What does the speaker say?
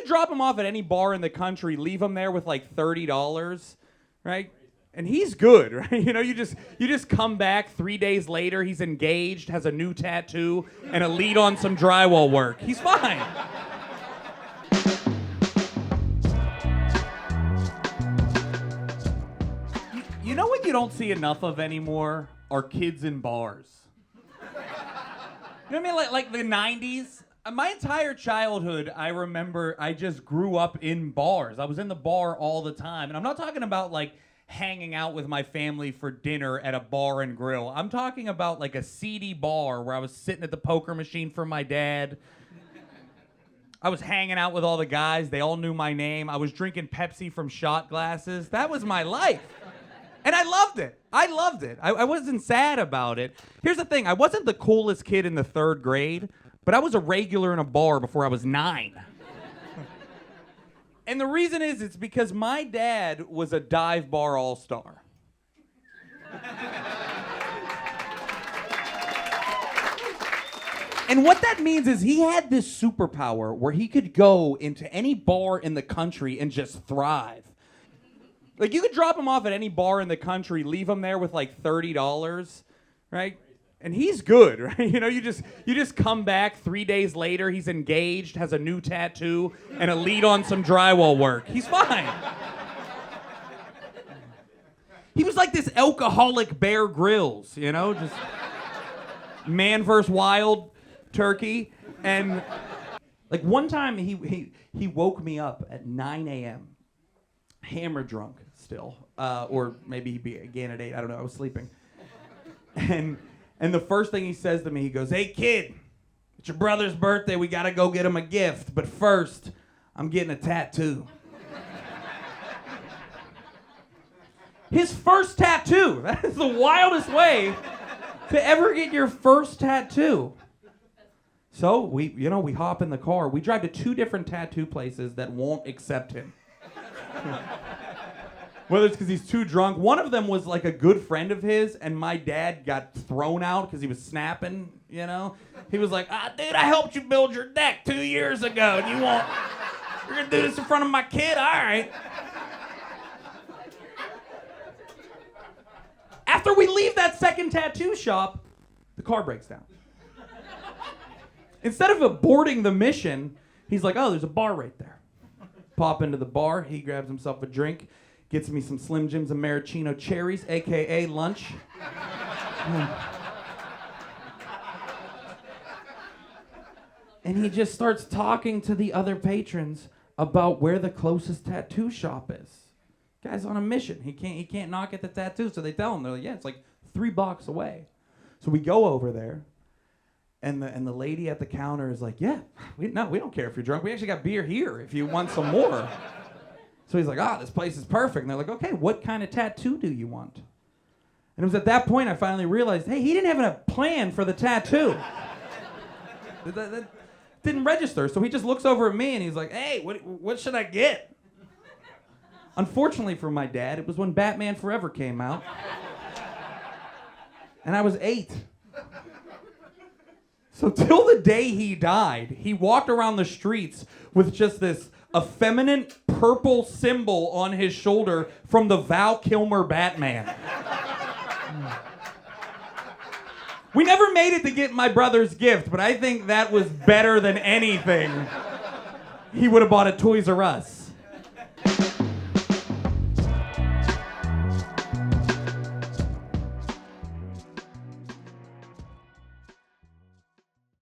drop him off at any bar in the country, leave him there with like $30, right? And he's good, right? You just come back 3 days later, he's engaged, has a new tattoo, and a lead on some drywall work. He's fine. You know what you don't see enough of anymore are kids in bars. You know what I mean? Like the 90s. My entire childhood, I remember I just grew up in bars. I was in the bar all the time. And I'm not talking about like hanging out with my family for dinner at a bar and grill. I'm talking about like a seedy bar where I was sitting at the poker machine for my dad. I was hanging out with all the guys. They all knew my name. I was drinking Pepsi from shot glasses. That was my life. And I loved it. I wasn't sad about it. Here's the thing. I wasn't the coolest kid in the 3rd grade, but I was a regular in a bar before I was 9. And the reason is it's because my dad was a dive bar all-star. And what that means is he had this superpower where he could go into any bar in the country and just thrive. Like, you could drop him off at any bar in the country, leave him there with like $30, right? And he's good, right? You just come back 3 days later, he's engaged, has a new tattoo, and a lead on some drywall work. He's fine. He was like this alcoholic Bear Grylls, just man versus wild turkey. And like one time he woke me up at 9 a.m., hammer drunk still, or maybe he began at 8, I don't know, I was sleeping. And the first thing he says to me, he goes, "Hey kid, it's your brother's birthday, we gotta go get him a gift, but first, I'm getting a tattoo." His first tattoo, that is the wildest way to ever get your first tattoo. So we hop in the car, we drive to 2 different tattoo places that won't accept him. Whether it's because he's too drunk. One of them was like a good friend of his, and my dad got thrown out because he was snapping, He was like, dude, I helped you build your deck 2 years ago, and you're going to do this in front of my kid? All right. After we leave that second tattoo shop, the car breaks down. Instead of aborting the mission, he's like, oh, there's a bar right there. Pop into the bar, he grabs himself a drink, gets me some Slim Jims and maraschino cherries, a.k.a. lunch. And he just starts talking to the other patrons about where the closest tattoo shop is. Guy's on a mission. He can't not get the tattoo, so they tell him. They're like, yeah, it's like 3 blocks away. So we go over there, and the lady at the counter is like, yeah, we don't care if you're drunk. We actually got beer here if you want some more. So he's like, this place is perfect. And they're like, okay, what kind of tattoo do you want? And it was at that point I finally realized, hey, he didn't have a plan for the tattoo. that didn't register. So he just looks over at me and he's like, hey, what should I get? Unfortunately for my dad, it was when Batman Forever came out. And I was 8. So till the day he died, he walked around the streets with just this effeminate purple symbol on his shoulder from the Val Kilmer Batman. We never made it to get my brother's gift, but I think that was better than anything he would have bought at Toys R Us.